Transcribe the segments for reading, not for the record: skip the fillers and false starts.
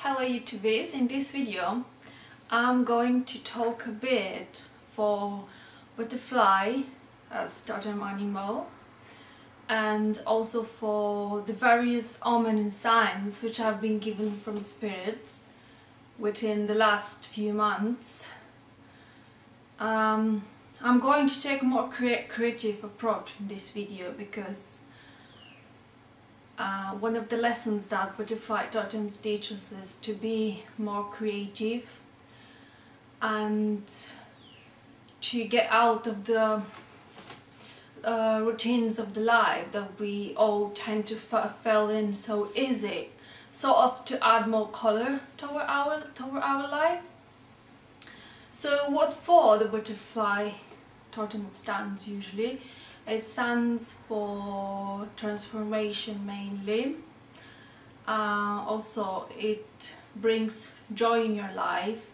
Hello YouTubers, in this video I'm going to talk a bit for butterfly as totem animal and also for the various omen signs which have been given from spirits within the last few months. I'm going to take a more creative approach in this video because one of the lessons that butterfly totems teach us is to be more creative and to get out of the routines of the life that we all tend to fall in so easy, sort of to add more color toward our life. So what for the butterfly totem stands usually? It stands for transformation mainly. Also it brings joy in your life.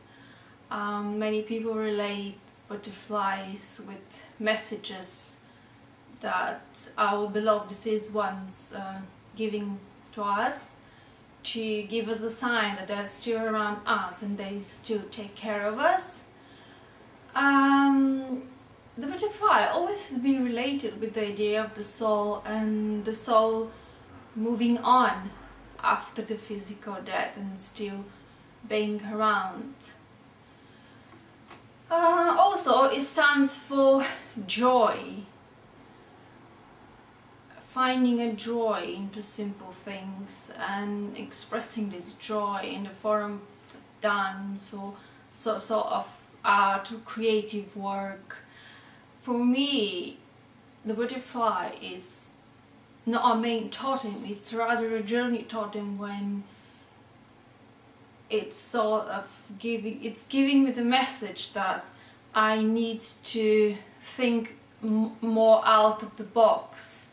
Many people relate butterflies with messages that our beloved deceased ones giving to us to give us a sign that they're still around us and they still take care of us. The butterfly always has been related with the idea of the soul and the soul moving on after the physical death and still being around. Also, it stands for joy, finding a joy into simple things and expressing this joy in the form of dance or sort of art or creative work. For me, the butterfly is not a main totem, it's rather a journey totem when it's sort of giving me the message that I need to think more out of the box.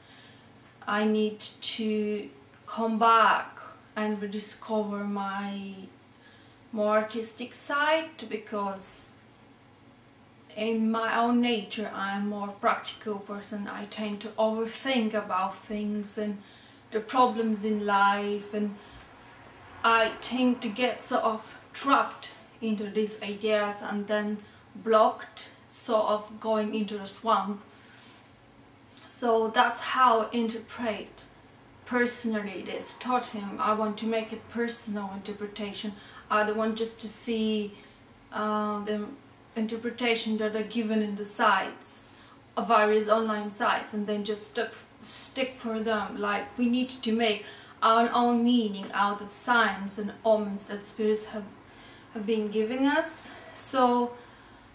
I need to come back and rediscover my more artistic side, because in my own nature I'm a more practical person. I tend to overthink about things and the problems in life, and I tend to get sort of trapped into these ideas and then blocked, sort of going into the swamp. So that's how I interpret personally this totem. I want to make it personal interpretation. I don't want just to see the interpretation that are given in the sites of various online sites and then just stick for them. Like, we need to make our own meaning out of signs and omens that spirits have been giving us. So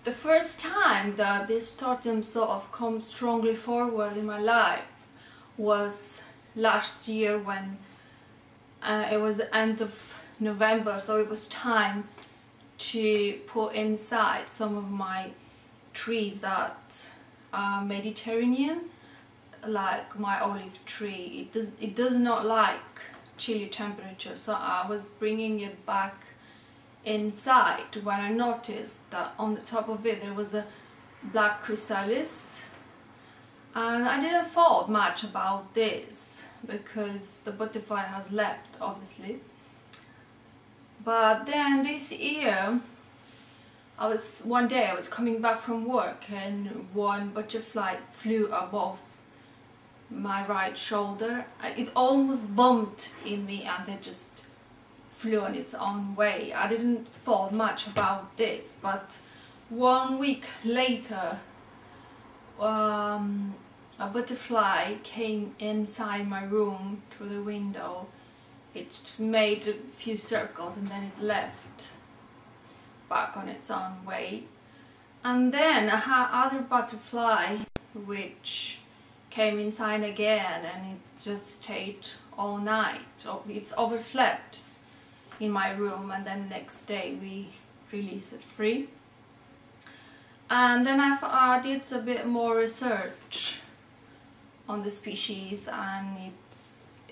the first time that this totem sort of comes strongly forward in my life was last year when it was the end of November, so it was time to put inside some of my trees that are Mediterranean, like my olive tree. It does not like chilly temperature, so I was bringing it back inside when I noticed that on the top of it there was a black chrysalis, and I didn't thought much about this because the butterfly has left, obviously. But then this year, one day I was coming back from work and one butterfly flew above my right shoulder. It almost bumped in me and it just flew on its own way. I didn't thought much about this, but 1 week later a butterfly came inside my room through the window. It made a few circles and then it left back on its own way. And then I had other butterfly which came inside again, and it just stayed all night. It's overslept in my room, and then next day we release it free. And then I did a bit more research on the species, and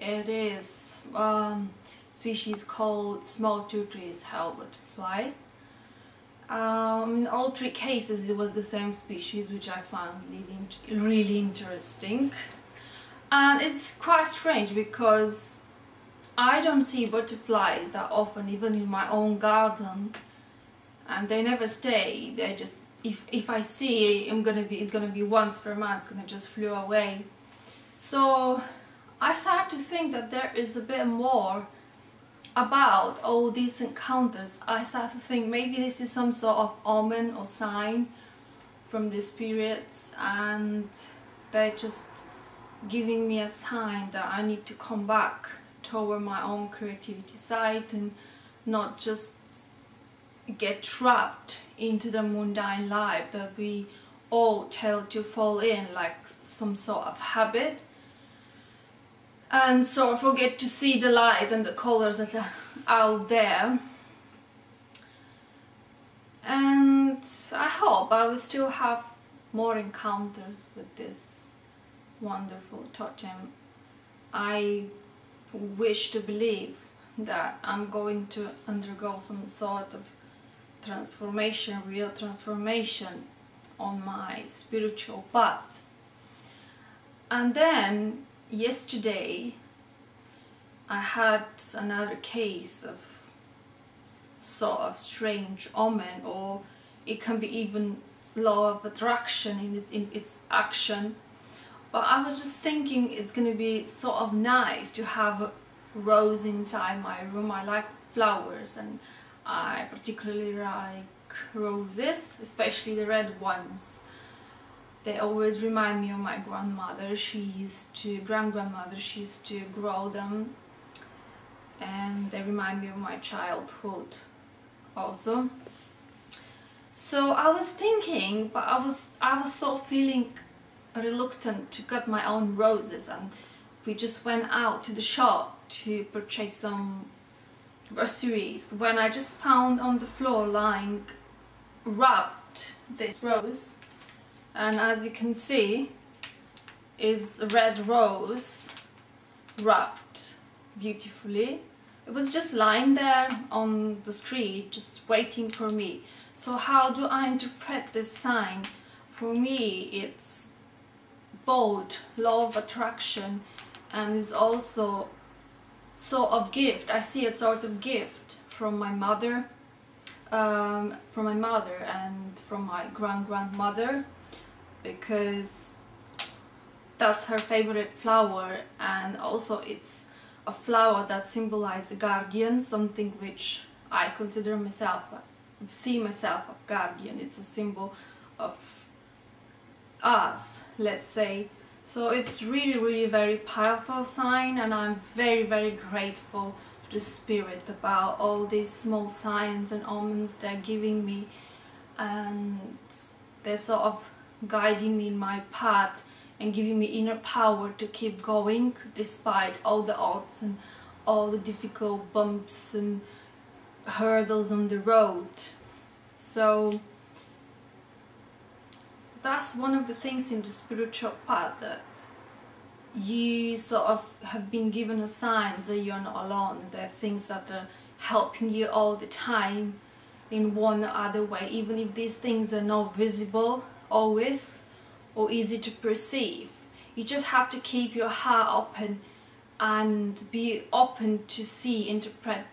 it is species called small-toothed hell butterfly. In all three cases it was the same species, which I found really interesting. And it's quite strange because I don't see butterflies that often, even in my own garden, and they never stay. They just, if I see it's gonna be once per month, it's gonna just flew away. So I started to think that there is a bit more about all these encounters. I started to think maybe this is some sort of omen or sign from the spirits, and they're just giving me a sign that I need to come back toward my own creativity side and not just get trapped into the mundane life that we all tend to fall in, like some sort of habit, and sort of forget to see the light and the colors that are out there. And I hope I will still have more encounters with this wonderful totem. I wish to believe that I'm going to undergo some sort of transformation, real transformation on my spiritual path. And then yesterday I had another case of sort of strange omen, or it can be even law of attraction in its action. But I was just thinking it's gonna be sort of nice to have a rose inside my room. I like flowers, and I particularly like roses, especially the red ones. They always remind me of my grandmother. Grandmother, she used to grow them, and they remind me of my childhood also. So I was thinking, but I was so feeling reluctant to cut my own roses, and we just went out to the shop to purchase some groceries when I just found on the floor lying wrapped this rose, and as you can see is a red rose wrapped beautifully. It was just lying there on the street just waiting for me. So how do I interpret this sign? For me it's both law of attraction and is also sort of gift. I see a sort of gift from my mother, and from my grandmother, because that's her favorite flower, and also it's a flower that symbolizes a guardian, something which I consider myself, see myself as guardian. It's a symbol of us, let's say. So it's really very powerful sign, and I'm very grateful to the spirit about all these small signs and omens they're giving me, and they're sort of guiding me in my path and giving me inner power to keep going despite all the odds and all the difficult bumps and hurdles on the road. So that's one of the things in the spiritual path, that you sort of have been given a sign that you're not alone. There are things that are helping you all the time in one or other way, even if these things are not visible always or easy to perceive. You just have to keep your heart open and be open to see, interpret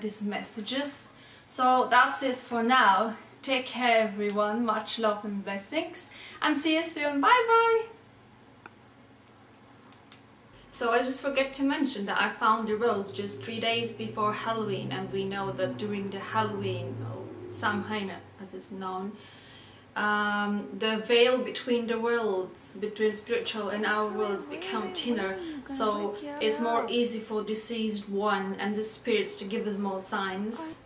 these messages. So that's it for now. Take care everyone, much love and blessings, and see you soon. Bye bye! So I just forget to mention that I found the rose just 3 days before Halloween, and we know that during the Halloween, or Samhain as it's known, the veil between the worlds, between spiritual and our worlds, become thinner, so it's more easy for deceased one and the spirits to give us more signs.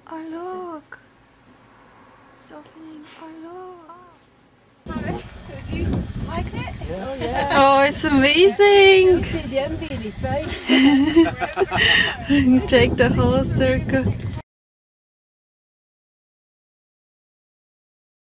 Oh look! It's opening. Oh look! Do you like it? Oh yeah! Oh, it's amazing! See the envy in his face. Take the whole circle.